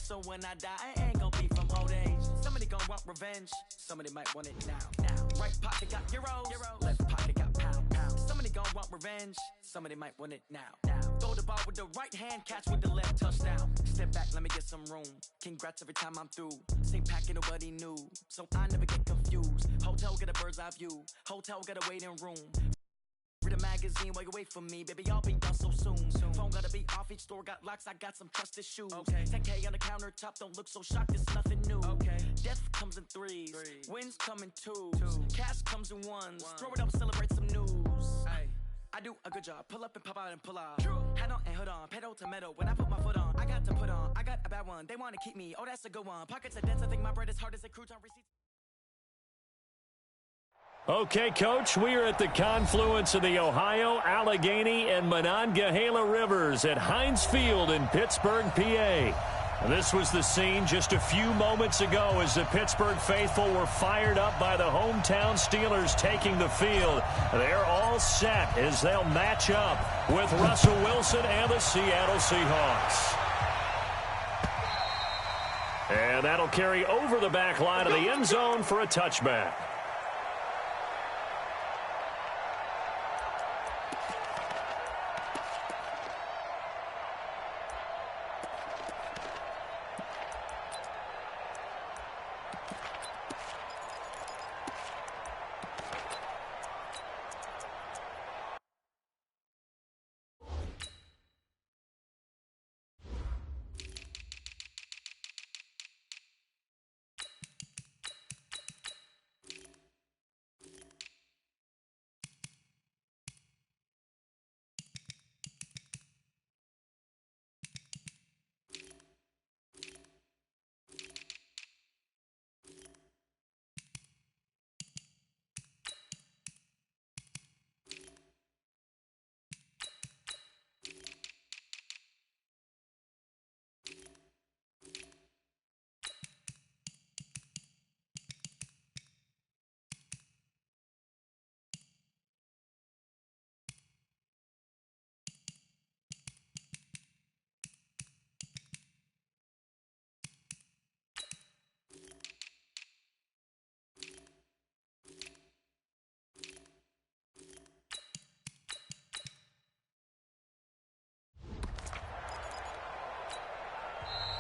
So when I die, I ain't gonna be from old age. Somebody gonna want revenge, somebody might want it now. Right pocket got euros, left pocket got pound. Somebody gonna want revenge, somebody might want it now. Throw the ball with the right hand, catch with the left, touchdown. Step back, let me get some room. Congrats every time I'm through. Same packet, nobody knew, so I never get confused. Hotel get a bird's eye view, hotel get a waiting room. Read a magazine while you wait for me, baby, I'll be done so soon. Phone gotta be off, each store got locks, I got some trusted shoes. 10K on the countertop, don't look so shocked, it's nothing new. Death comes in threes, wins come in twos, cash comes in ones. Throw it up, celebrate some news. I do a good job, pull up and pop out and pull out. Hat on and hood on, pedal to metal, when I put my foot on, I got to put on. I got a bad one, they wanna keep me, oh that's a good one. Pockets are dense, I think my bread is hard as a crouton receipts. Okay, Coach, we are at the confluence of the Ohio, Allegheny, and Monongahela Rivers at Heinz Field in Pittsburgh, PA. This was the scene just a few moments ago as the Pittsburgh faithful were fired up by the hometown Steelers taking the field. They're all set as they'll match up with Russell Wilson and the Seattle Seahawks. And that'll carry over the back line of the end zone for a touchback.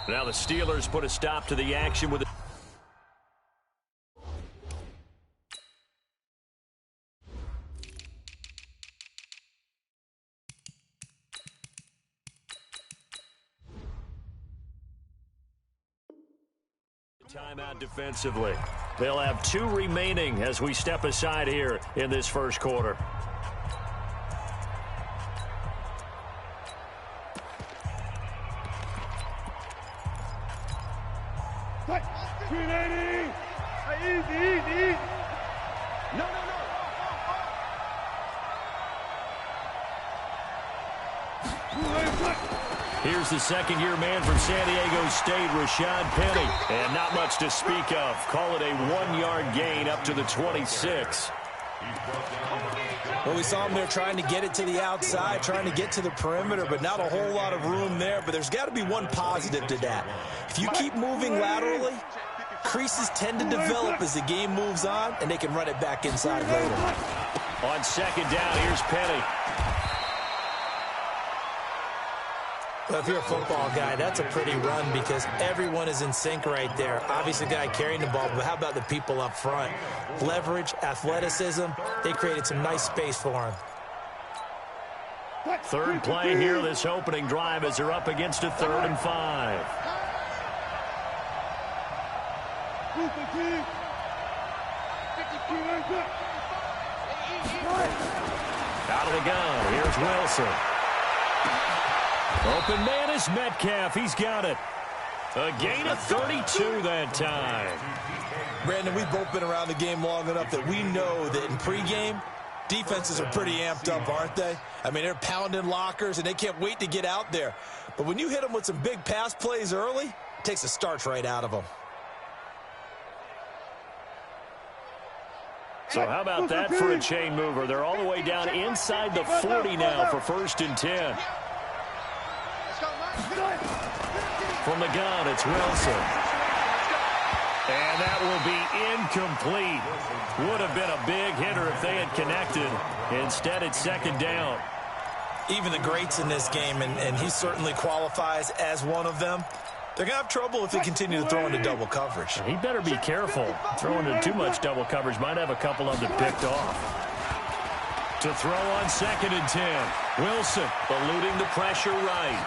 Now the Steelers put a stop to the action with timeout defensively. They'll have 2 remaining as we step aside here in this first quarter. Here's the second-year man from San Diego State, Rashad Penny. And not much to speak of. Call it a 1-yard gain up to the 26. Well, we saw him there trying to get it to the outside, trying to get to the perimeter, but not a whole lot of room there. But there's got to be one positive to that. If you keep moving laterally, creases tend to develop as the game moves on, and they can run it back inside later. On second down, here's Penny. Well, if you're a football guy, that's a pretty run because everyone is in sync right there. Obviously, the guy carrying the ball, but how about the people up front? Leverage, athleticism, they created some nice space for him. Third play here, this opening drive as they're up against a 3rd and 5. Out of the gun, here's Wilson. Open man is Metcalf. He's got it. A gain of 32 that time. Brandon, we've both been around the game long enough that we know that in pregame, defenses are pretty amped up, aren't they? I mean, they're pounding lockers, and they can't wait to get out there. But when you hit them with some big pass plays early, it takes the starch right out of them. So how about that for a chain mover? They're all the way down inside the 40 now for 1st and 10. From the gun, it's Wilson. And that will be incomplete. Would have been a big hitter if they had connected. Instead, it's second down. Even the greats in this game, and he certainly qualifies as one of them, they're going to have trouble if they continue to throw into double coverage. He better be careful. Throwing into too much double coverage might have a couple of them picked off. To throw on 2nd and 10. Wilson eluding the pressure right.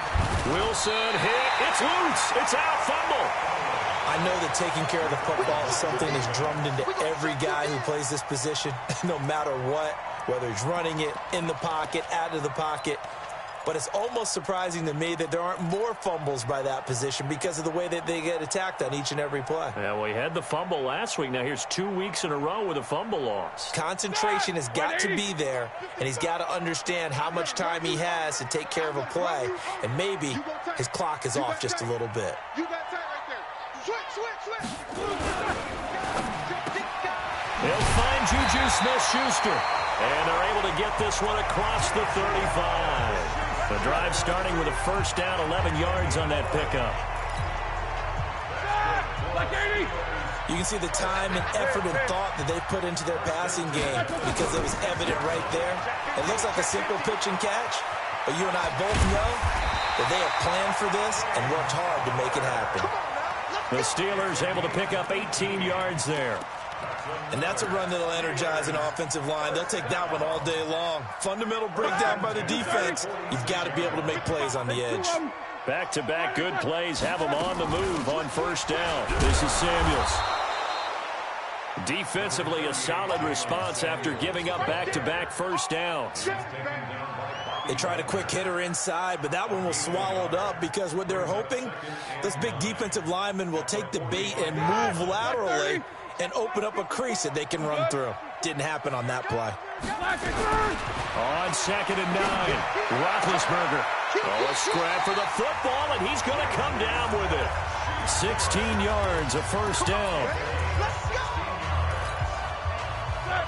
Wilson hit. It's loose. It's out. Fumble. I know that taking care of the football is something that's drummed into every guy who plays this position, no matter what, whether he's running it, in the pocket, out of the pocket. But it's almost surprising to me that there aren't more fumbles by that position because of the way that they get attacked on each and every play. Yeah, well, he had the fumble last week. Now here's 2 weeks in a row with a fumble loss. Concentration has got to be there, and he's got to understand how much time he has to take care of a play, and maybe his clock is off just a little bit. They'll find Juju Smith-Schuster, and they're able to get this one across the 35. The drive starting with a first down, 11 yards on that pickup. You can see the time and effort and thought that they put into their passing game because it was evident right there. It looks like a simple pitch and catch, but you and I both know that they have planned for this and worked hard to make it happen. The Steelers able to pick up 18 yards there. And that's a run that'll energize an offensive line. They'll take that one all day long. Fundamental breakdown by the defense. You've got to be able to make plays on the edge. Back-to-back good plays have them on the move on first down. This is Samuels. Defensively, a solid response after giving up back-to-back first downs. They tried a quick hitter inside, but that one was swallowed up because what they're hoping, this big defensive lineman will take the bait and move laterally and open up a crease that they can run through. Didn't happen on that play. On 2nd and 9, Roethlisberger. Oh, a scrap for the football, and he's going to come down with it. 16 yards, a first down.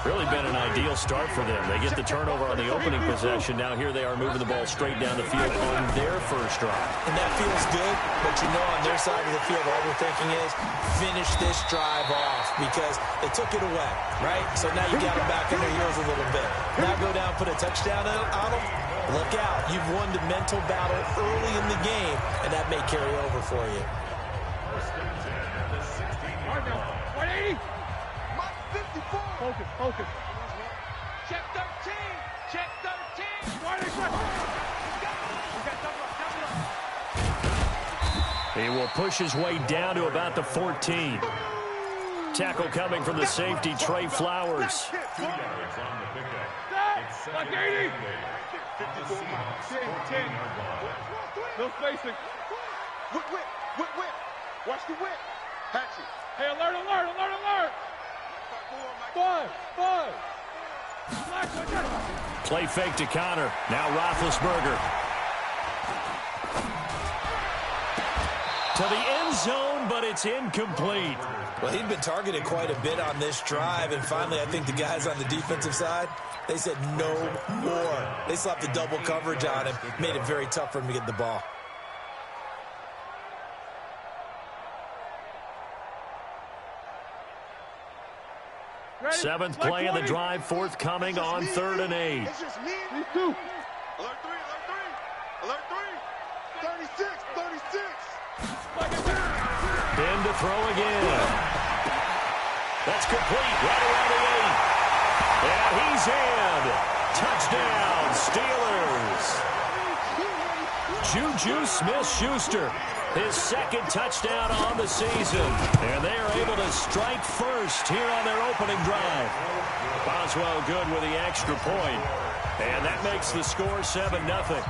Really been an ideal start for them. They get the turnover on the opening possession. Now here they are moving the ball straight down the field on their first drive. And that feels good, but you know on their side of the field, all they're thinking is finish this drive off because they took it away, right? So now you got them back on their heels a little bit. Now go down, put a touchdown on them. Look out. You've won the mental battle early in the game, and that may carry over for you. 180. Focus. Check 13. Check 13. He will push his way down to about the 14. Tackle coming from the safety, Trey Flowers. Like 80. 10. No spacing. Whip. Watch the whip. Hatchet. Hey, alert. 5. Play fake to Connor. Now Roethlisberger. To the end zone, but it's incomplete. Well, he'd been targeted quite a bit on this drive, and finally I think the guys on the defensive side, they said no more. They slapped the double coverage on him, made it very tough for him to get the ball. Seventh play of the drive, forthcoming on 3rd and 8. It's just me. These two. Alert 3. 36. In to throw again. That's complete right around the 8. And he's in. Touchdown, Steelers. Juju Smith-Schuster, his second touchdown on the season. And they are able to strike first here on their opening drive. Boswell good with the extra point. And that makes the score 7-0.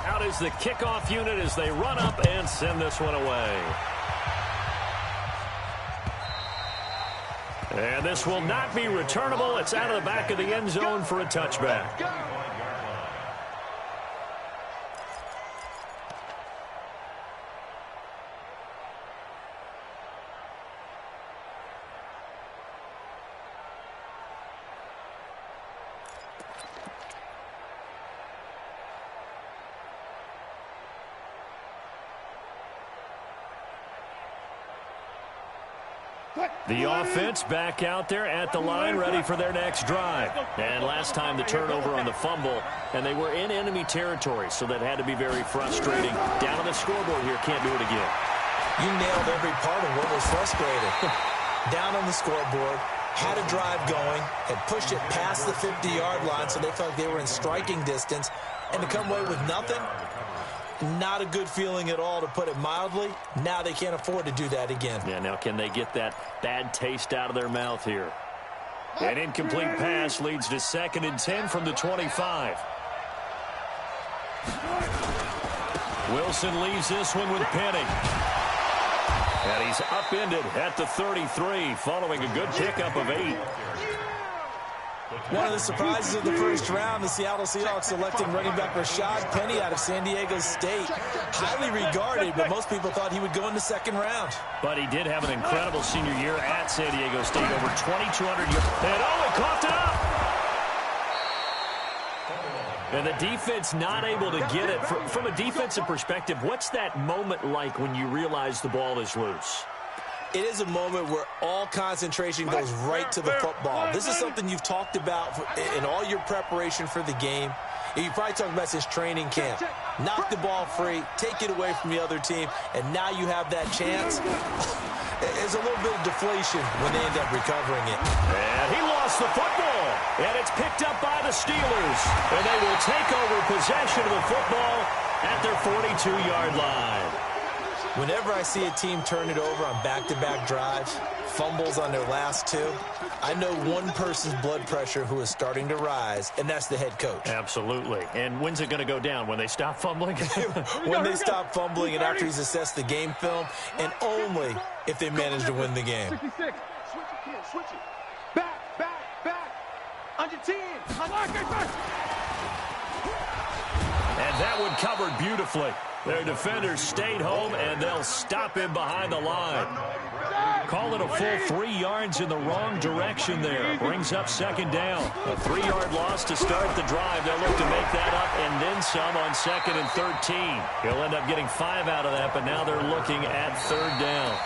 Out is the kickoff unit as they run up and send this one away. And this will not be returnable. It's out of the back of the end zone for a touchback. The offense back out there at the line, ready for their next drive. And last time the turnover on the fumble, and they were in enemy territory, so that had to be very frustrating. Down on the scoreboard here, can't do it again. You nailed every part of what was frustrating. Down on the scoreboard, had a drive going, had pushed it past the 50-yard line, so they felt like they were in striking distance, and to come away with nothing, not a good feeling at all, to put it mildly. Now they can't afford to do that again. Yeah, now can they get that bad taste out of their mouth here? An incomplete pass leads to 2nd and 10 from the 25. Wilson leaves this one with Penny. And he's upended at the 33 following a good pickup of 8. One of the surprises of the first round, the Seattle Seahawks selecting running back Rashad Penny out of San Diego State. Highly regarded, but most people thought he would go in the 2nd round. But he did have an incredible senior year at San Diego State, over 2,200 yards. And he coughed it up! And the defense not able to get it. From a defensive perspective, what's that moment like when you realize the ball is loose? It is a moment where all concentration goes right to the football. This is something you've talked about in all your preparation for the game. You probably talked about since training camp. Knock the ball free, take it away from the other team, and now you have that chance. There's a little bit of deflation when they end up recovering it. And he lost the football, and it's picked up by the Steelers. And they will take over possession of the football at their 42-yard line. Whenever I see a team turn it over on back-to-back drives, fumbles on their last 2, I know one person's blood pressure who is starting to rise, and that's the head coach. Absolutely. And when's it going to go down? When they stop fumbling? When they stop fumbling and after he's assessed the game film, and only if they manage to win the game. 66. Switch it, kid. Switch it. Back. Under 10. And that one covered beautifully. Their defenders stayed home, and they'll stop him behind the line. Call it a full 3 yards in the wrong direction there. Brings up 2nd down. A 3-yard loss to start the drive. They'll look to make that up and then some on 2nd and 13. He'll end up getting 5 out of that, but now they're looking at 3rd down.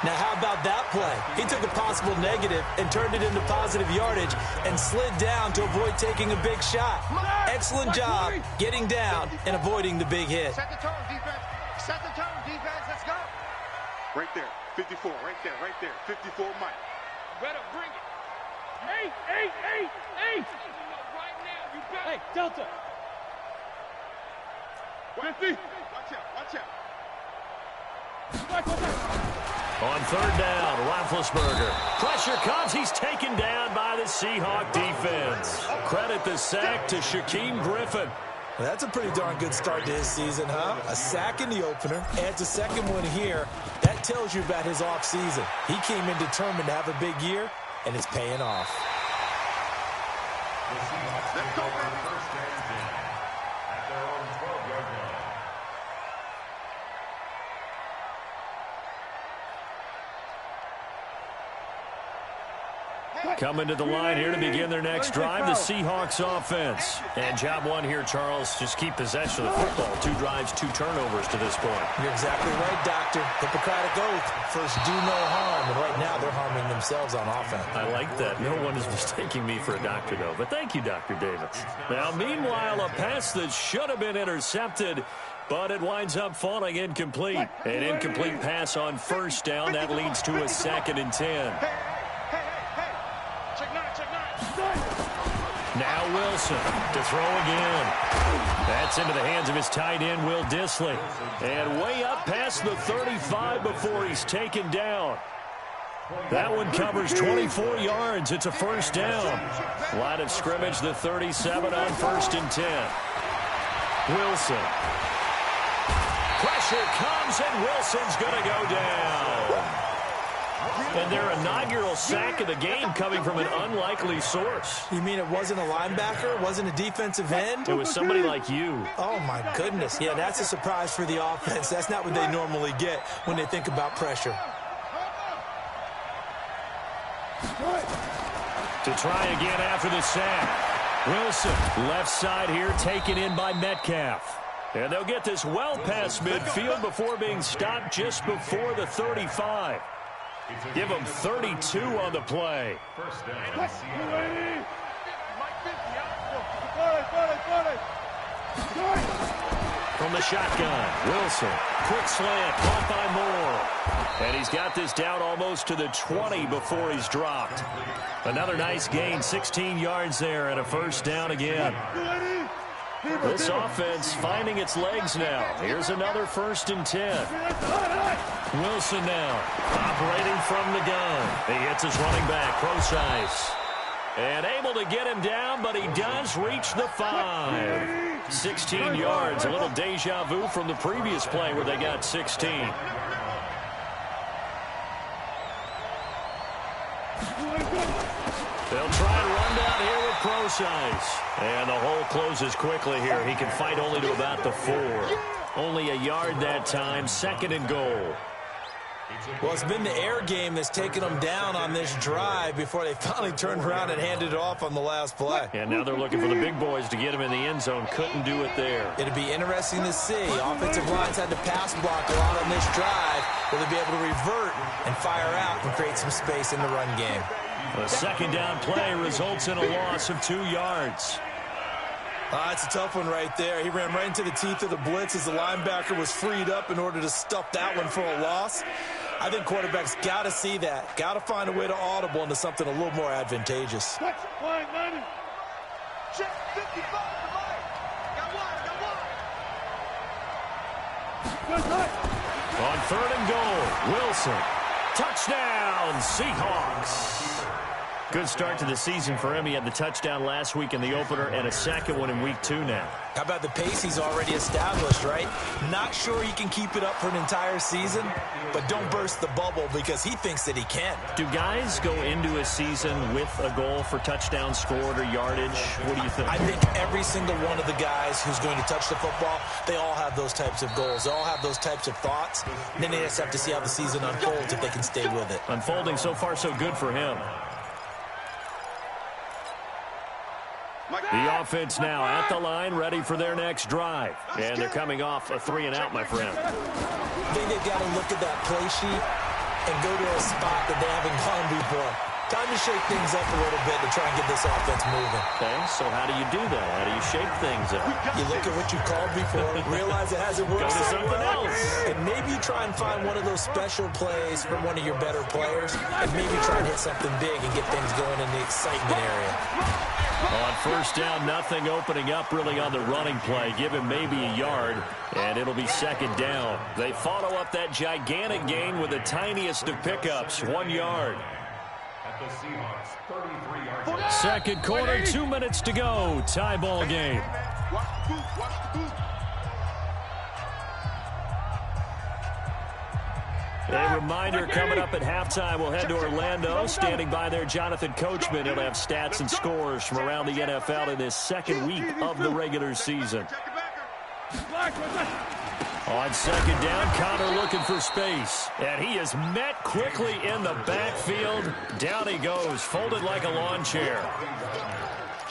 Now, how about that play? He took a possible negative and turned it into positive yardage and slid down to avoid taking a big shot. Excellent job getting down and avoiding the big hit. Set the tone, defense. Set the tone, defense. Let's go. Right there. 54. Right there. 54, Mike. Better bring it. 8. Right now, you better. Hey, Delta. 50. Watch out. On 3rd down, Roethlisberger. Pressure comes. He's taken down by the Seahawk defense. Credit the sack to Shaquem Griffin. Well, that's a pretty darn good start to his season, huh? A sack in the opener, adds a 2nd one here. That tells you about his offseason. He came in determined to have a big year, and it's paying off. Let's go. Coming to the line here to begin their next drive, the Seahawks offense. And job 1 here, Charles, just keep possession of the football. 2 drives, 2 turnovers to this point. You're exactly right, Doctor. Hippocratic oath. First, do no harm. And right now, they're harming themselves on offense. I like that. No one is mistaking me for a doctor, though. But thank you, Dr. Davis. Now, meanwhile, a pass that should have been intercepted, but it winds up falling incomplete. An incomplete pass on 1st down. That leads to a 2nd and 10. Now Wilson to throw again. That's into the hands of his tight end, Will Dissly. And way up past the 35 before he's taken down. That one covers 24 yards. It's a 1st down. Line of scrimmage, the 37 on 1st and 10. Wilson. Pressure comes, and Wilson's going to go down. And their inaugural sack of the game coming from an unlikely source. You mean it wasn't a linebacker? It wasn't a defensive end? It was somebody like you. Oh, my goodness. Yeah, that's a surprise for the offense. That's not what they normally get when they think about pressure. To try again after the sack. Wilson, left side here, taken in by Metcalf. And they'll get this well past midfield before being stopped just before the 35. Give him 32 on the play. First down. From the shotgun, Wilson. Quick slant, caught by Moore. And he's got this down almost to the 20 before he's dropped. Another nice gain, 16 yards there, and a first down again. This offense finding its legs now. Here's another 1st and 10. Wilson now, operating from the gun. He hits his running back, Procise. And able to get him down, but he does reach the 5. 16 yards, a little deja vu from the previous play where they got 16. They'll try and run down here with Procise. And the hole closes quickly here. He can fight only to about the 4. Only a yard that time, 2nd and goal. Well, it's been the air game that's taken them down on this drive before they finally turned around and handed it off on the last play. And now they're looking for the big boys to get him in the end zone. Couldn't do it there. It'll be interesting to see. Offensive lines had to pass block a lot on this drive. Will they be able to revert and fire out and create some space in the run game? A 2nd down play results in a loss of 2 yards. It's a tough one right there. He ran right into the teeth of the blitz as the linebacker was freed up in order to stuff that one for a loss. I think quarterbacks got to see that. Got to find a way to audible into something a little more advantageous. Check 55 to Mike. Got one. On 3rd and goal, Wilson. Touchdown, Seahawks. Good start to the season for him. He had the touchdown last week in the opener and a 2nd one in week 2 now. How about the pace he's already established, right? Not sure he can keep it up for an entire season, but don't burst the bubble because he thinks that he can. Do guys go into a season with a goal for touchdowns scored or yardage? What do you think? I think every single one of the guys who's going to touch the football, they all have those types of goals. They all have those types of thoughts. And then they just have to see how the season unfolds if they can stay with it. Unfolding so far so good for him. The offense now at the line, ready for their next drive. And they're coming off a 3-and-out, my friend. I think they've got to look at that play sheet and go to a spot that they haven't gone before. Time to shake things up a little bit to try and get this offense moving. Okay, so how do you do that? How do you shake things up? You look at what you called before, realize it hasn't worked Go to so something well, else. and maybe you try and find one of those special plays from one of your better players, and maybe try and hit something big and get things going in the excitement area. On 1st down, nothing opening up really on the running play. Give him maybe a yard, and it'll be 2nd down. They follow up that gigantic gain with the tiniest of pickups, 1 yard. At the Seahawks, 33 yards. 2nd quarter, 2 minutes to go. Tie ball game. Watch the boot. Watch the boot. A reminder coming up at halftime. We'll head to Orlando. Standing by there, Jonathan Coachman. He'll have stats and scores from around the NFL in this 2nd week of the regular season. On 2nd down, Connor looking for space. And he is met quickly in the backfield. Down he goes, folded like a lawn chair.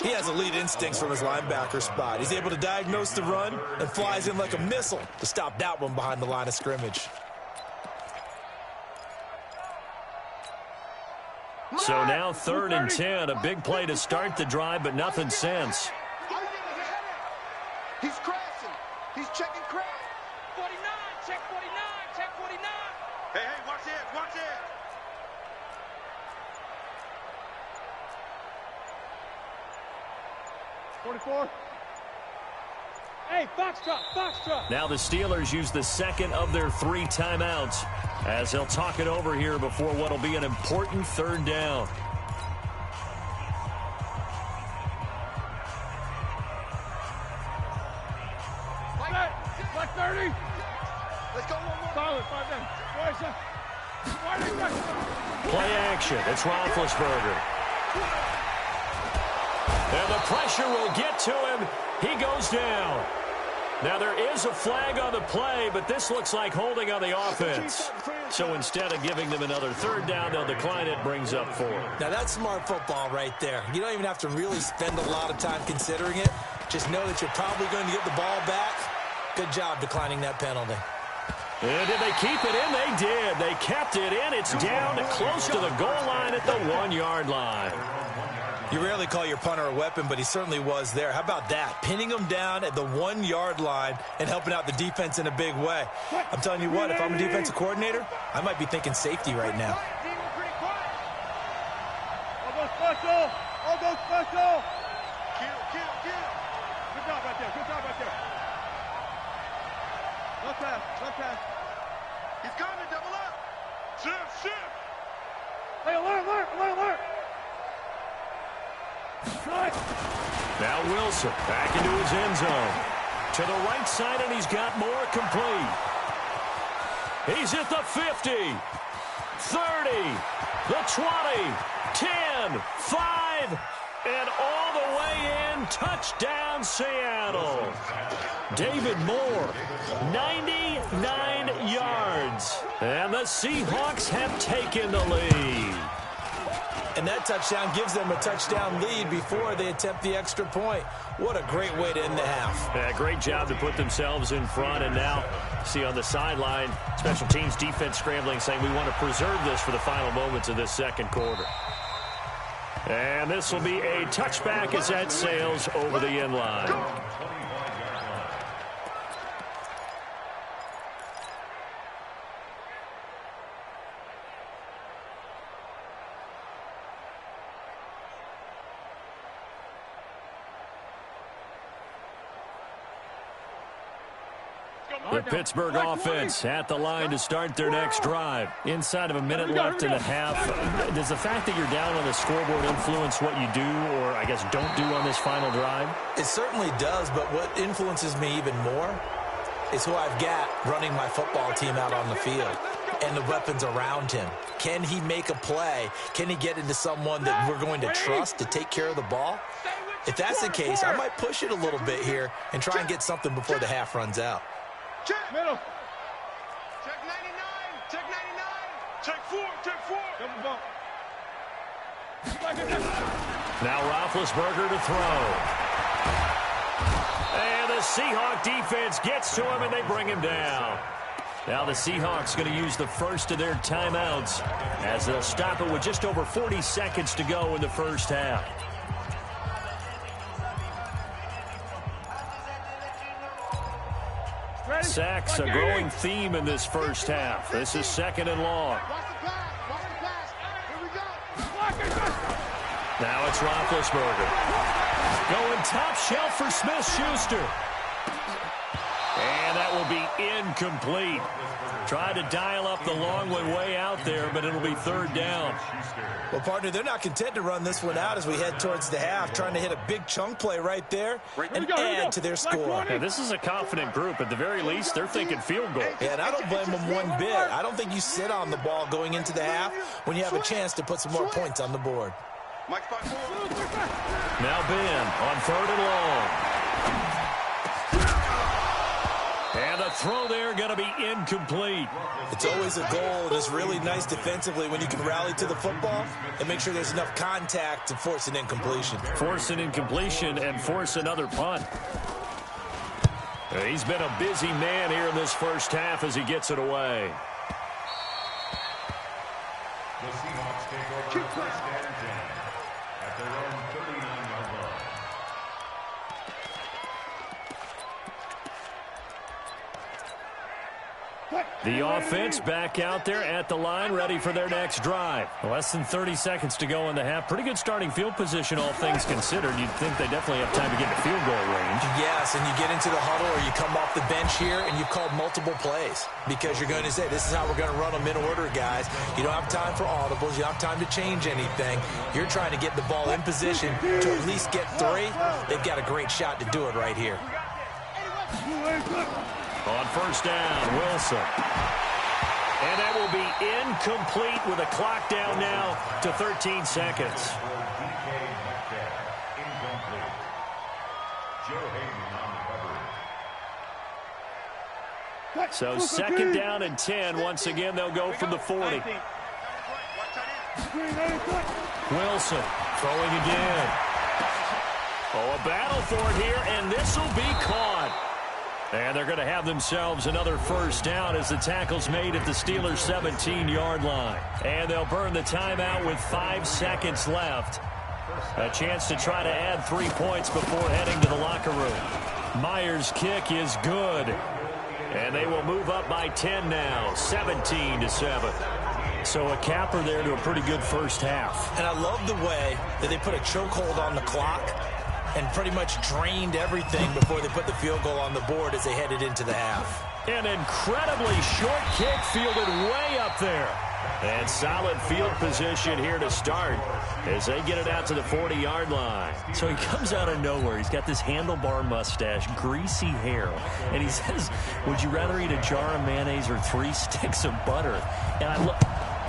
He has elite instincts from his linebacker spot. He's able to diagnose the run and flies in like a missile to stop that one behind the line of scrimmage. So now 3rd and 10, a big play to start the drive, but nothing since. He's crashing. He's checking crash. 49, check 49, check 49. Hey, watch it, watch it. Hey, Foxtrot. Now the Steelers use the 2nd of their 3 timeouts as they'll talk it over here before what'll be an important 3rd down. Like 30. Let's go one more. Solid, 5 down. Play action. It's Roethlisberger. And the pressure will get to him. He goes down. Now there is a flag on the play, but this looks like holding on the offense. So instead of giving them another 3rd down, they'll decline it, brings up 4. Now that's smart football right there. You don't even have to really spend a lot of time considering it. Just know that you're probably going to get the ball back. Good job declining that penalty. And did they keep it in? They did. They kept it in. It's down close to the goal line at the 1-yard line. You rarely call your punter a weapon, but he certainly was there. How about that? Pinning him down at the 1-yard line and helping out the defense in a big way. I'm telling you what, if I'm a defensive coordinator, I might be thinking safety right now. All go special. All go special. Kill. Good job right there. Left pass. He's coming, double up. Shift. Hey, alert. Now Wilson back into his end zone. To the right side, and he's got more complete. He's at the 50, 30, the 20, 10, 5, and all the way in. Touchdown, Seattle. David Moore, 99 yards. And the Seahawks have taken the lead. And that touchdown gives them a touchdown lead before they attempt the extra point. What a great way to end the half. Yeah, great job to put themselves in front. And now, see on the sideline, special teams defense scrambling, saying we want to preserve this for the final moments of this second quarter. And this will be a touchback as that sails over the end line. The Pittsburgh offense at the line to start their next drive. Inside of a minute left in the half. Does the fact that you're down on the scoreboard influence what you do, or I guess don't do on this final drive? It certainly does, but what influences me even more is who I've got running my football team out on the field and the weapons around him. Can he make a play? Can he get into someone that we're going to trust to take care of the ball? If that's the case, I might push it a little bit here and try and get something before the half runs out. Check. Middle. Check 99. Check 99. Check 4. Double bump. Now Roethlisberger to throw. And the Seahawk defense gets to him, and they bring him down. Now the Seahawks going to use the first of their timeouts as they'll stop it with just over 40 seconds to go in the first half. Sacks, a growing theme in this first half. This is second and long. Now it's Roethlisberger. Going top shelf for Smith-Schuster. And that will be incomplete. Tried to dial up the long one way out there, but it'll be third down. Well, partner, they're not content to run this one out as we head towards the half, trying to hit a big chunk play right there and add to their score. Yeah, this is a confident group. At the very least, they're thinking field goal. Yeah, and I don't blame them one bit. I don't think you sit on the ball going into the half when you have a chance to put some more points on the board. Now Ben on third and long. And the throw there going to be incomplete. It's always a goal, and it's really nice defensively when you can rally to the football and make sure there's enough contact to force an incompletion. Force an incompletion and force another punt. He's been a busy man here in this first half as he gets it away. The Seahawks take over first and 10 at their own 39-yard line. The offense back out there at the line, ready for their next drive. Less than 30 seconds to go in the half. Pretty good starting field position, all things considered. You'd think they definitely have time to get to field goal range. Yes, and you get into the huddle or you come off the bench here and you've called multiple plays because you're going to say, this is how we're going to run them in order, guys. You don't have time for audibles. You don't have time to change anything. You're trying to get the ball in position to at least get 3. They've got a great shot to do it right here. On first down, Wilson. And that will be incomplete with a clock down now to 13 seconds. So second down and 10. Once again, they'll go from the 40. Wilson throwing again. Oh, a battle for it here, and this will be caught. And they're going to have themselves another first down as the tackle's made at the Steelers' 17-yard line. And they'll burn the timeout with 5 seconds left. A chance to try to add 3 points before heading to the locker room. Myers' kick is good. And they will move up by 10 now, 17-7. So a capper there to a pretty good first half. And I love the way that they put a chokehold on the clock and pretty much drained everything before they put the field goal on the board as they headed into the half. An incredibly short kick fielded way up there. And solid field position here to start as they get it out to the 40-yard line. So he comes out of nowhere. He's got this handlebar mustache, greasy hair. And he says, would you rather eat a jar of mayonnaise or 3 sticks of butter? And I look.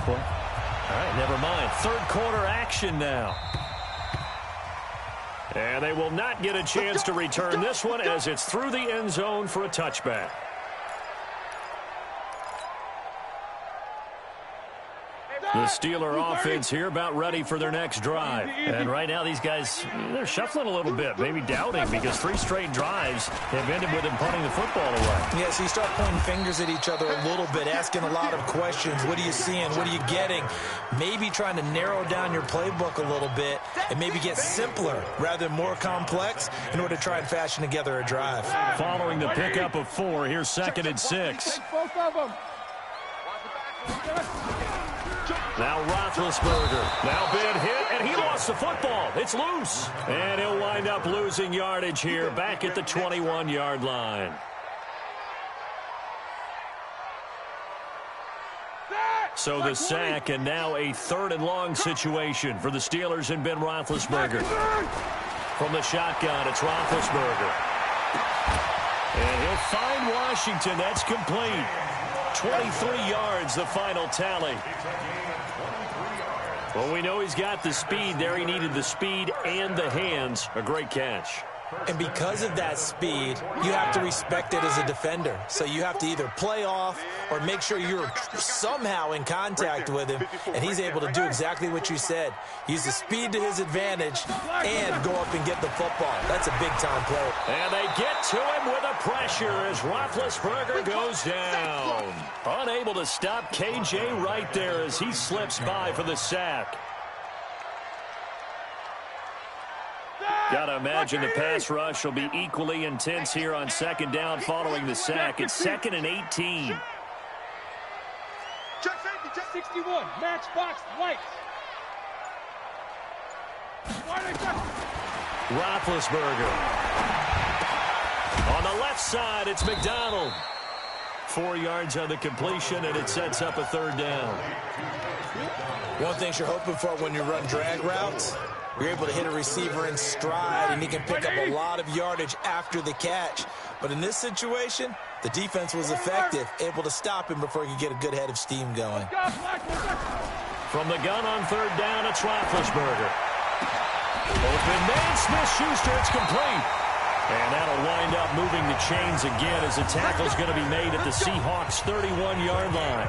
Well, all right, never mind. Third quarter action now. And they will not get a chance to return this one as it's through the end zone for a touchback. The Steeler offense here about ready for their next drive. And right now these guys, they're shuffling a little bit, maybe doubting because 3 straight drives have ended with them punting the football away. Yeah, so you start pointing fingers at each other a little bit, asking a lot of questions. What are you seeing? What are you getting? Maybe trying to narrow down your playbook a little bit and maybe get simpler rather than more complex in order to try and fashion together a drive. Following the pickup of 4, here's 2nd and 6. Now Roethlisberger, now big hit, and he lost the football. It's loose. And he'll wind up losing yardage here back at the 21-yard line. So the sack, and now a 3rd and long situation for the Steelers and Ben Roethlisberger. From the shotgun, it's Roethlisberger. And he'll find Washington. That's complete. 23 yards, the final tally. Well, we know he's got the speed there. He needed the speed and the hands. A great catch. And because of that speed, you have to respect it as a defender. So you have to either play off or make sure you're somehow in contact with him. And he's able to do exactly what you said. Use the speed to his advantage and go up and get the football. That's a big-time play. And they get to him with a pressure as Roethlisberger goes down. Unable to stop KJ right there as he slips by for the sack. Got to imagine the pass rush will be equally intense here on 2nd down following the sack. It's 2nd and 18. Check safety, check 61, matchbox lights. Roethlisberger. On the left side, it's McDonald. 4 yards on the completion, and it sets up a 3rd down. One thing you're hoping for when you run drag routes, you're able to hit a receiver in stride, and he can pick up a lot of yardage after the catch. But in this situation, the defense was effective, able to stop him before he could get a good head of steam going. From the gun on 3rd down, it's Roethlisberger. Open man, Smith-Schuster, it's complete. And that'll wind up moving the chains again as the tackle's going to be made at the Seahawks' 31-yard line.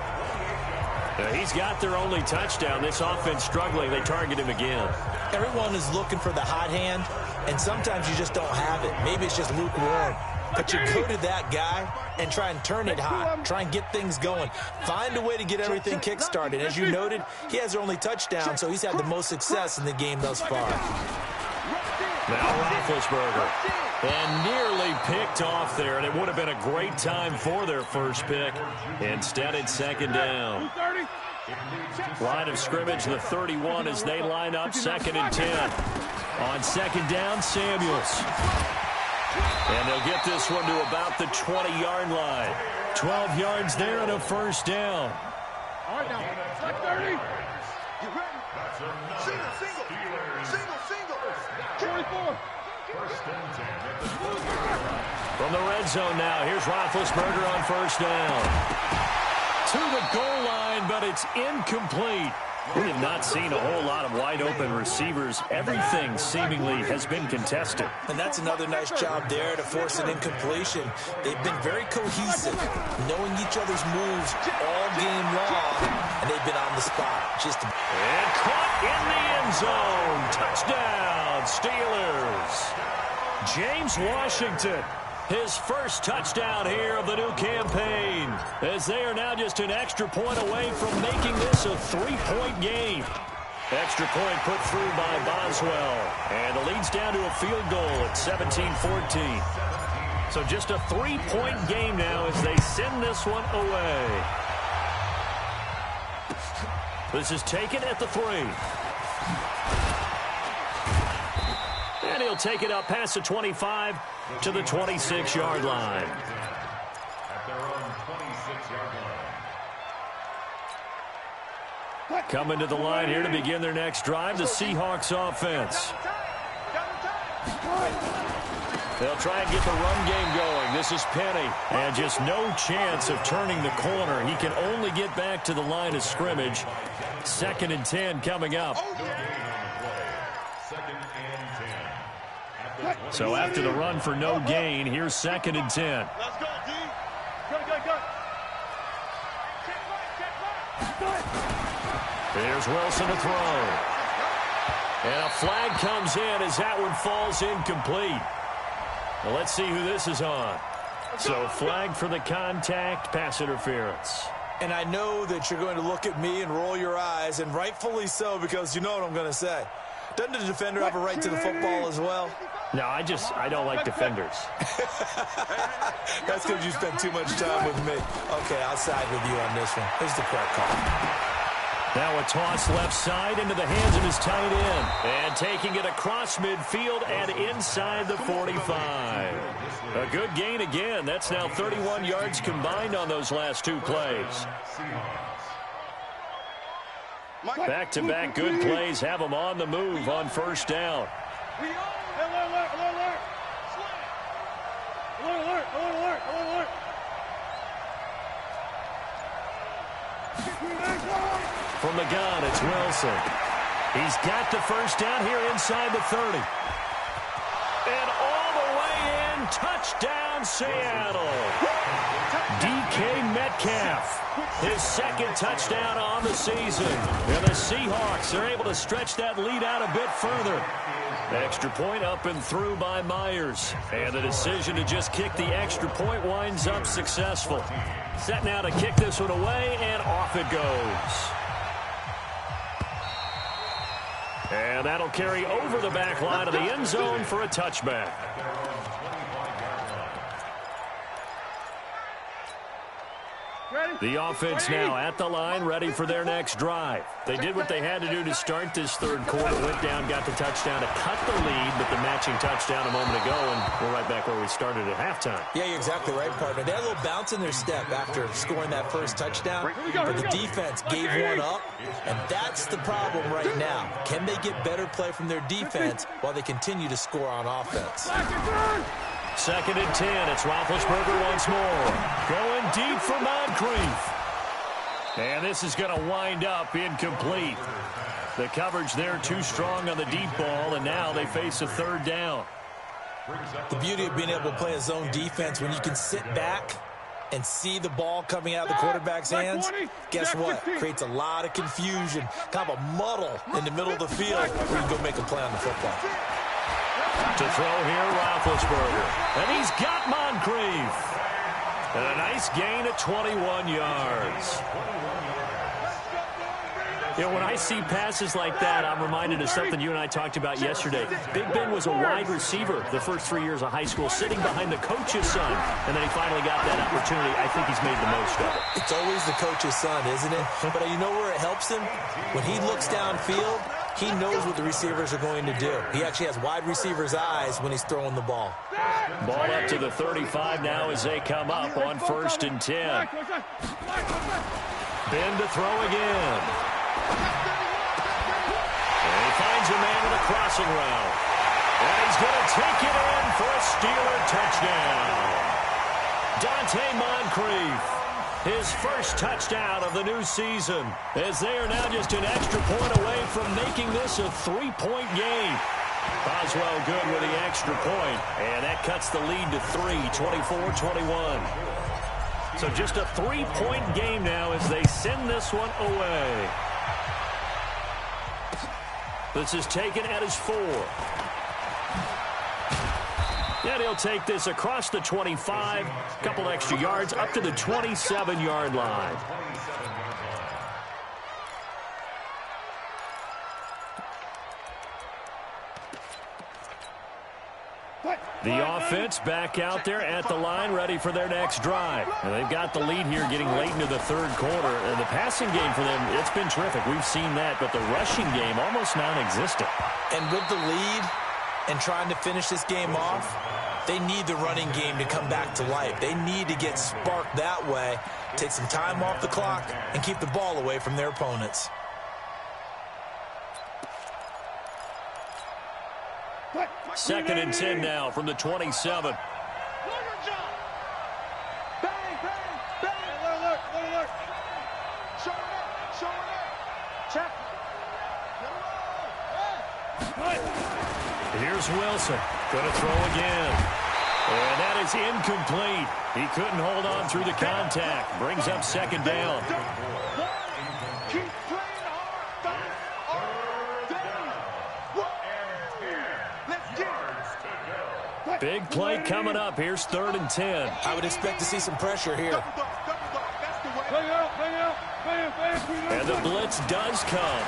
He's got their only touchdown. This offense struggling. They target him again. Everyone is looking for the hot hand, and sometimes you just don't have it. Maybe it's just lukewarm. But you go to that guy and try and turn it hot. Try and get things going. Find a way to get everything kick-started. As you noted, he has their only touchdown, so he's had the most success in the game thus far. Now Roethlisberger. And nearly picked off there, and it would have been a great time for their first pick. Instead, it's 2nd down. Line of scrimmage, the 31 as they line up 2nd and 10. On 2nd down, Samuels. And they'll get this one to about the 20-yard line. 12 yards there and a first down. All right, now, it's 30. You ready? Single. 24. From the red zone now, here's Roethlisberger on 1st down. To the goal line, but it's incomplete. We have not seen a whole lot of wide-open receivers. Everything seemingly has been contested. And that's another nice job there to force an incompletion. They've been very cohesive, knowing each other's moves all game long, and they've been on the spot. And caught in the end zone. Touchdown, Steelers. James Washington His first touchdown here of the new campaign, as they are now just an extra point away from making this a 3-point game. Extra point put through by Boswell, and the lead's down to a field goal at 17-14. So just a 3-point game now as they send this one away. This is taken at the 3. And he'll take it up past the 25 to the 26-yard line. At their own 26-yard line. Coming to the line here to begin their next drive, the Seahawks offense. They'll try and get the run game going. This is Penny. And just no chance of turning the corner. He can only get back to the line of scrimmage. 2nd and 10 coming up. So after the run for no gain, here's 2nd and 10. Let's go, D. Go. There's Wilson to throw. And a flag comes in as that one falls incomplete. Well, let's see who this is on. So flag for the contact, pass interference. And I know that you're going to look at me and roll your eyes, and rightfully so, because you know what I'm going to say. Doesn't the defender have a right to the football as well? No, I don't like defenders. That's because you spent too much time with me. Okay, I'll side with you on this one. Here's the correct call. Now a toss left side into the hands of his tight end. And taking it across midfield and inside the 45. A good gain again. That's now 31 yards combined on those last 2 plays. Back-to-back good plays have them on the move on first down. Alert. From the gun, it's Wilson. He's got the first down here inside the 30. And all the way in, touchdown Seattle. DK Metcalf, his 2nd touchdown on the season. And the Seahawks are able to stretch that lead out a bit further. Extra point up and through by Myers. And the decision to just kick the extra point winds up successful. Set now to kick this one away, and off it goes. And that'll carry over the back line of the end zone for a touchback. The offense now at the line, ready for their next drive. They did what they had to do to start this 3rd quarter. Went down, got the touchdown to cut the lead, but the matching touchdown a moment ago, and we're right back where we started at halftime. Yeah, you're exactly right, partner. They had a little bounce in their step after scoring that first touchdown, but the defense gave one up, and that's the problem right now. Can they get better play from their defense while they continue to score on offense? 2nd and 10. It's Roethlisberger once more. Going deep for Moncrief. And this is going to wind up incomplete. The coverage there too strong on the deep ball, and now they face a 3rd down. The beauty of being able to play a zone defense when you can sit back and see the ball coming out of the quarterback's hands, guess what? Creates a lot of confusion, kind of a muddle in the middle of the field where you can go make a play on the football. To throw here, Roethlisberger. And he's got Moncrief. And a nice gain at 21 yards. You know, when I see passes like that, I'm reminded of something you and I talked about yesterday. Big Ben was a wide receiver the first 3 years of high school, sitting behind the coach's son. And then he finally got that opportunity. I think he's made the most of it. It's always the coach's son, isn't it? But you know where it helps him? When he looks downfield, he knows what the receivers are going to do. He actually has wide receivers' eyes when he's throwing the ball. Ball up to the 35 now as they come up on 1st and 10. Ben to throw again. And he finds a man with a crossing route. And he's going to take it in for a Steeler touchdown. Dante Moncrief. His first touchdown of the new season, as they are now just an extra point away from making this a 3-point game. Boswell good with the extra point, and that cuts the lead to 3, 24-21. So just a 3-point game now as they send this one away. This is taken at his 4. And he'll take this across the 25, a couple extra yards, up to the 27-yard line. The offense back out there at the line, ready for their next drive. And they've got the lead here getting late into the third quarter. And the passing game for them, it's been terrific. We've seen that, but the rushing game almost non-existent. And with the lead and trying to finish this game off, they need the running game to come back to life. They need to get sparked that way, take some time off the clock, and keep the ball away from their opponents. Second and 10 now from the 27. Bang, bang, bang. Look. Show it. Check. Here's Wilson. Going to throw again. And that is incomplete. He couldn't hold on through the contact. Brings up second down. Keep playing hard. Let's get it. Big play coming up. Here's 3rd and 10. I would expect to see some pressure here. Bang out. And the blitz does come.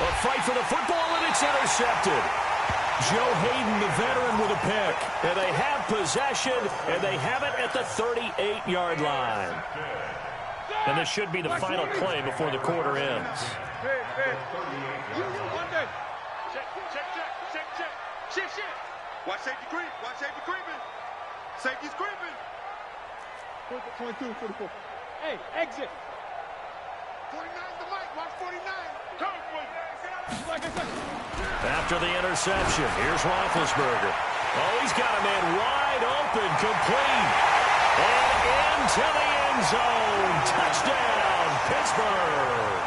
A fight for the football, and it's intercepted. Joe Hayden, the veteran, with a pick. And they have possession, and they have it at the 38-yard line. And this should be the final play before the quarter ends. Check. Watch safety creeping. Safety's creeping. 22, 44. Hey, exit. 49's the mic. Watch 49. After the interception, here's Roethlisberger. Oh, he's got a man wide open, complete. And into the end zone. Touchdown, Pittsburgh.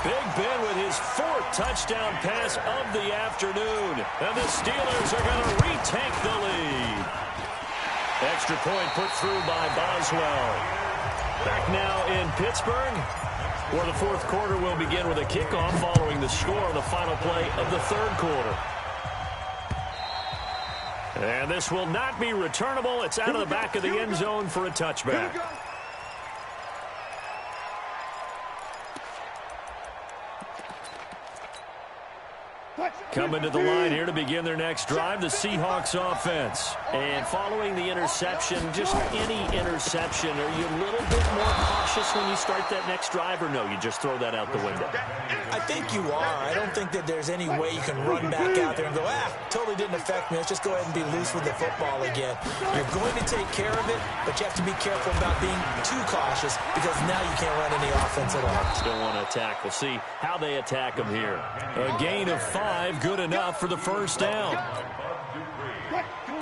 Big Ben with his 4th touchdown pass of the afternoon. And the Steelers are going to retake the lead. Extra point put through by Boswell. Back now in Pittsburgh, where the 4th quarter will begin with a kickoff following the score of the final play of the 3rd quarter. And this will not be returnable. It's out of the back of the end zone for a touchback. Coming to the line here to begin their next drive, the Seahawks offense. And following the interception, just any interception, are you a little bit more cautious when you start that next drive, or no, you just throw that out the window? I think you are. I don't think that there's any way you can run back out there and go, totally didn't affect me. Let's just go ahead and be loose with the football again. You're going to take care of it, but you have to be careful about being too cautious because now you can't run any offense at all. Still want to attack. We'll see how they attack them here. A gain of 5, good enough for the first down.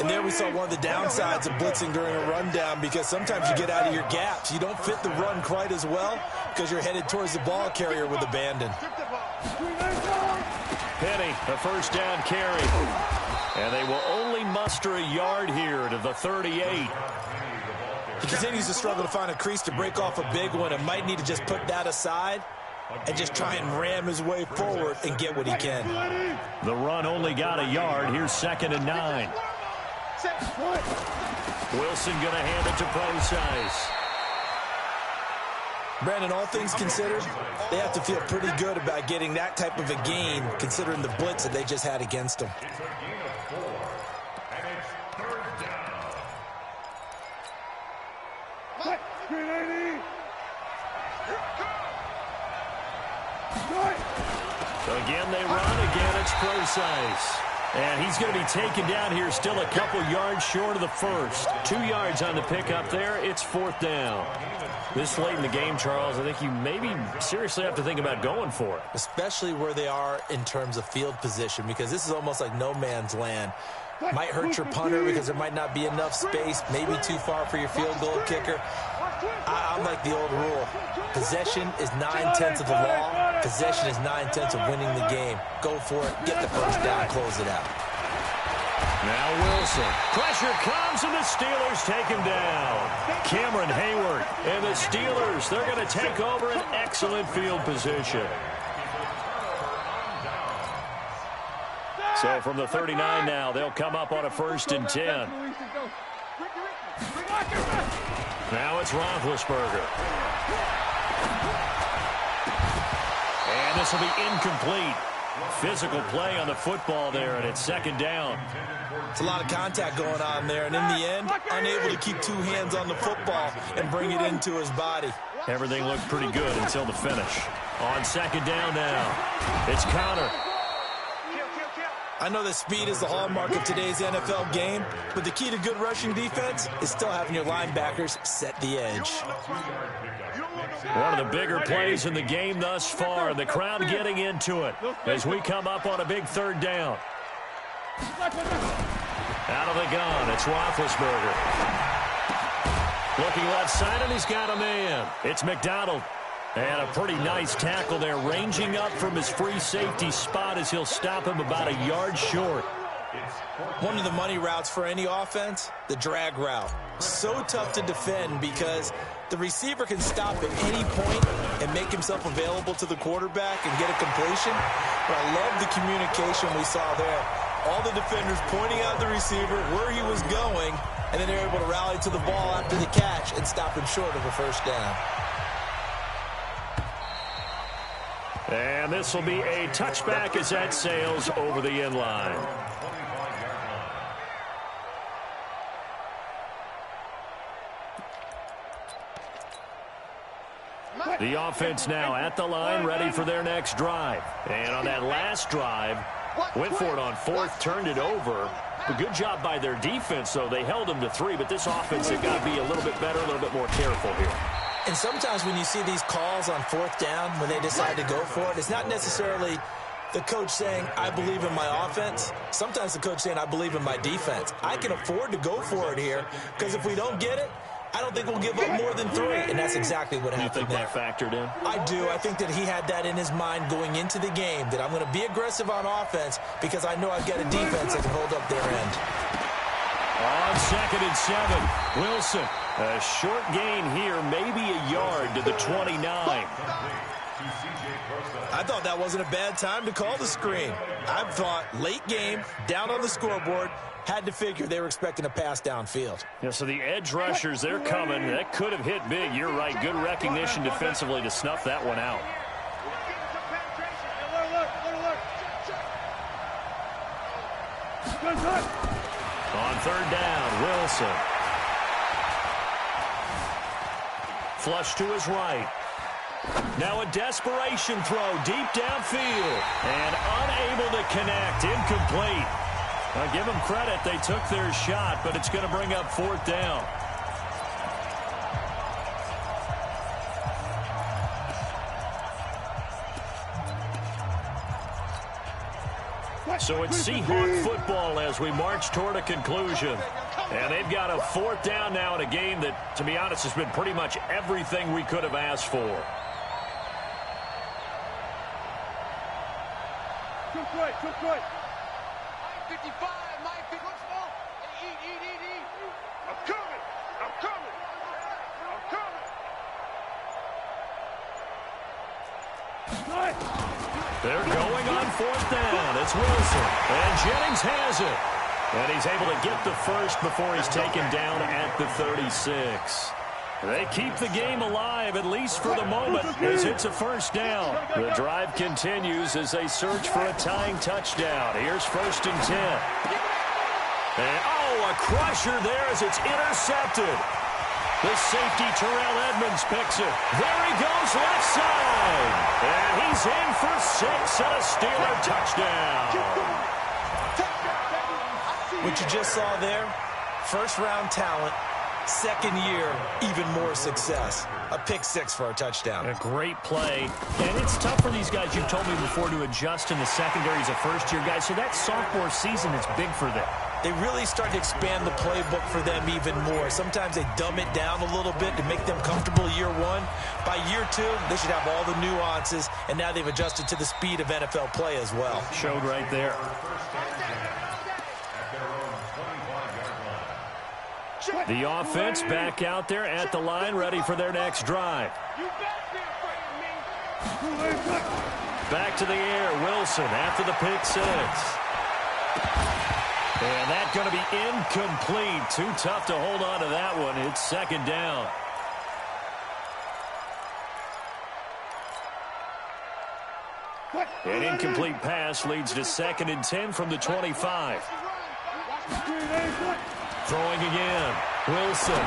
And there we saw one of the downsides of blitzing during a rundown because sometimes you get out of your gaps. You don't fit the run quite as well because you're headed towards the ball carrier with abandon. Penny, a first down carry. And they will only muster a yard here to the 38. He continues to struggle to find a crease to break off a big one and might need to just put that aside and just try and ram his way forward and get what he can. The run only got a yard. Here's 2nd and 9. Wilson going to hand it to Procise. Brandon, all things considered, they have to feel pretty good about getting that type of a gain considering the blitz that they just had against them. It's a gain of 4, and it's 3rd down. So again, they run. Again, it's Procise. And he's going to be taken down here, still a couple yards short of the first. 2 yards on the pickup there. It's 4th down. This late in the game, Charles, I think you maybe seriously have to think about going for it. Especially where they are in terms of field position, because this is almost like no man's land. Might hurt your punter because there might not be enough space, maybe too far for your field goal kicker. I'm like the old rule. Possession is 9/10 of the law. Possession is 9/10 of winning the game. Go for it. Get the first down. Close it out. Now Wilson. Pressure comes, and the Steelers take him down. Cameron Hayward and the Steelers, they're going to take over an excellent field position. So from the 39 now, they'll come up on a 1st and 10. Now it's Roethlisberger. And this will be incomplete. Physical play on the football there, and it's 2nd down. It's a lot of contact going on there, and in the end, unable to keep 2 hands on the football and bring it into his body. Everything looked pretty good until the finish. On 2nd down now, it's Connor. I know that speed is the hallmark of today's NFL game, but the key to good rushing defense is still having your linebackers set the edge. One of the bigger plays in the game thus far. The crowd getting into it as we come up on a big 3rd down. Out of the gun, it's Roethlisberger. Looking left side, and he's got a man. It's McDonald. And a pretty nice tackle there, ranging up from his free safety spot as he'll stop him about a yard short. One of the money routes for any offense, the drag route. So tough to defend because the receiver can stop at any point and make himself available to the quarterback and get a completion. But I love the communication we saw there. All the defenders pointing out the receiver, where he was going, and then they're able to rally to the ball after the catch and stop him short of a 1st down. And this will be a touchback as that sails over the end line. The offense now at the line, ready for their next drive. And on that last drive, went for it on 4th, turned it over. A good job by their defense, though. They held them to 3, but this offense has got to be a little bit better, a little bit more careful here. And sometimes when you see these calls on 4th down, when they decide to go for it, it's not necessarily the coach saying, I believe in my offense. Sometimes the coach saying, I believe in my defense. I can afford to go for it here because if we don't get it, I don't think we'll give up more than 3. And that's exactly what happened there. You think that factored in? I do. I think that he had that in his mind going into the game, that I'm going to be aggressive on offense because I know I've got a defense that can hold up their end. On 2nd and 7, Wilson. A short gain here, maybe a yard to the 29. I thought that wasn't a bad time to call the screen. I thought late game, down on the scoreboard, had to figure they were expecting a pass downfield. Yeah, so the edge rushers, they're coming. That could have hit big. You're right. Good recognition defensively to snuff that one out. On 3rd down, Wilson. Flush to his right. Now a desperation throw deep downfield. And unable to connect. Incomplete. I'll give them credit. They took their shot, but it's going to bring up 4th down. So it's Seahawk football as we march toward a conclusion. And they've got a 4th down now in a game that, to be honest, has been pretty much everything we could have asked for. Took right. 55, Mike, what's more? Eat. I'm coming. They're going on 4th down. It's Wilson. And Jennings has it. And he's able to get the first before he's taken down at the 36. They keep the game alive, at least for the moment, as it's a 1st down. The drive continues as they search for a tying touchdown. Here's 1st and 10. And, a crusher there as it's intercepted. The safety, Terrell Edmonds, picks it. There he goes, left side. And he's in for 6 and a Steeler touchdown. What you just saw there, 1st-round talent, 2nd year, even more success. A pick 6 for a touchdown. A great play. And it's tough for these guys, you've told me before, to adjust in the secondary as a first-year guy. So that sophomore season is big for them. They really start to expand the playbook for them even more. Sometimes they dumb it down a little bit to make them comfortable year 1. By year 2, they should have all the nuances, and now they've adjusted to the speed of NFL play as well. Showed right there. The offense back out there at the line, ready for their next drive. Back to the air, Wilson after the pick 6. And that's going to be incomplete. Too tough to hold on to that one. It's second down. An incomplete pass leads to 2nd and 10 from the 25. Throwing again. Wilson.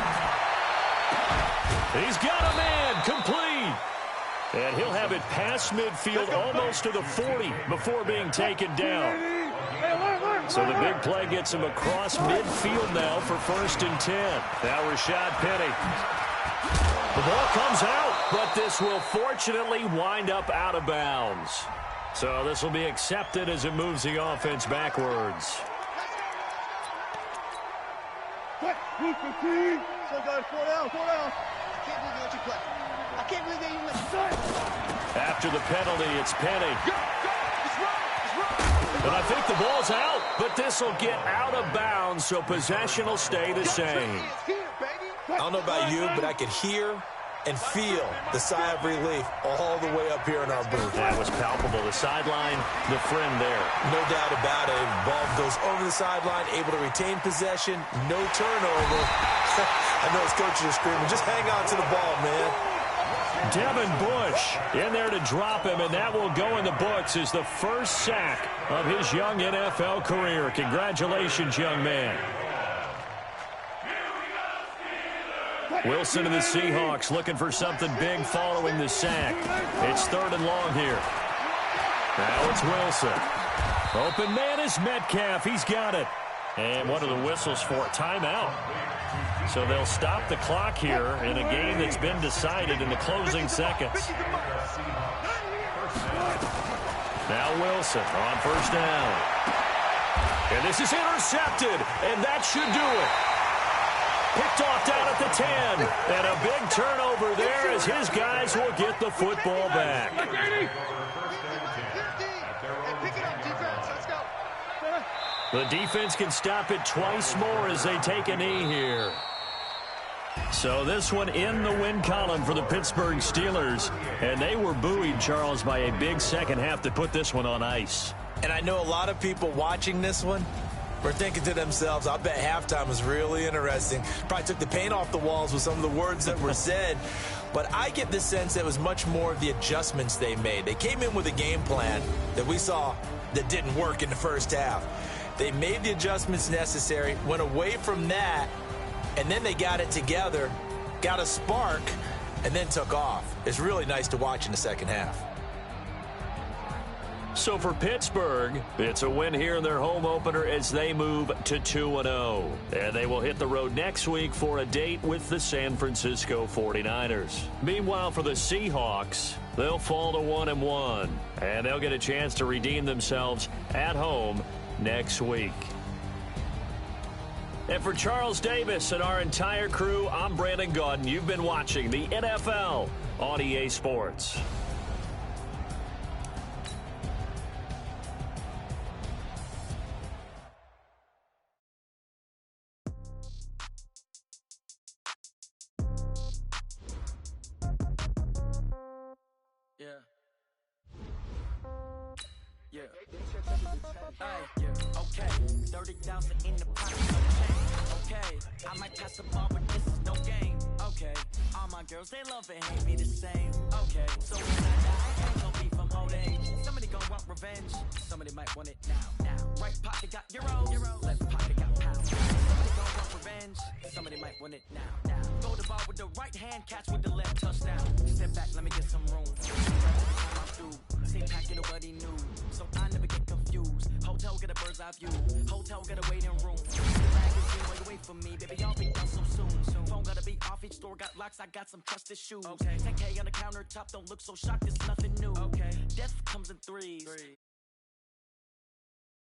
He's got a man. Complete. And he'll have it past midfield almost to the 40 before being taken down. So the big play gets him across midfield now for 1st and 10. Now Rashad Penny. The ball comes out, but this will fortunately wind up out of bounds. So this will be accepted as it moves the offense backwards. After the penalty, it's Penny. And I think the ball's out, but this will get out of bounds, so possession will stay the same. I don't know about you, but I could hear and feel the sigh of relief all the way up here in our booth. That was palpable. The sideline, the friend there. No doubt about it. Ball goes over the sideline, able to retain possession, no turnover. I know his coaches are screaming, just hang on to the ball, man. Devin Bush in there to drop him, and that will go in the books as the first sack of his young NFL career. Congratulations, young man. Wilson and the Seahawks looking for something big following the sack. It's 3rd and long here. Now it's Wilson. Open man is Metcalf. He's got it. And one of the whistles for a timeout. So they'll stop the clock here in a game that's been decided in the closing seconds. Now Wilson on 1st down. And this is intercepted, and that should do it. Picked off down at the 10. And a big turnover there as his guys will get the football back. The defense can stop it twice more as they take a knee here. So this one in the win column for the Pittsburgh Steelers. And they were buoyed, Charles, by a big second half to put this one on ice. And I know a lot of people watching this one were thinking to themselves, I bet halftime was really interesting. Probably took the paint off the walls with some of the words that were said. But I get the sense that it was much more of the adjustments they made. They came in with a game plan that we saw that didn't work in the first half. They made the adjustments necessary, went away from that, and then they got it together, got a spark, and then took off. It's really nice to watch in the second half. So for Pittsburgh, it's a win here in their home opener as they move to 2-0. And they will hit the road next week for a date with the San Francisco 49ers. Meanwhile, for the Seahawks, they'll fall to 1-1. And they'll get a chance to redeem themselves at home next week. And for Charles Davis and our entire crew, I'm Brandon Gaudin. You've been watching the NFL on EA Sports. Okay, 30,000 in the pocket, okay, I might pass the ball, but this is no game. Okay, all my girls, they love and hate me the same. Okay, so when I die, I ain't gonna be from old age. Somebody gonna want revenge, somebody might want it now. Right pocket got euros, left pocket got pounds. Somebody gonna want revenge, somebody might want it now. Throw the ball with the right hand, catch with the left, touchdown. Step back, let me get some room. I'm through, see pack it nobody knew, so I never get confused. Hotel get a bird's eye view, hotel get a waiting room. The magazine way away from me, baby, y'all be done so soon. Phone gotta be off, each store got locks, I got some trusted shoes. Okay, 10K on the countertop, don't look so shocked, it's nothing new. Okay, death comes in threes.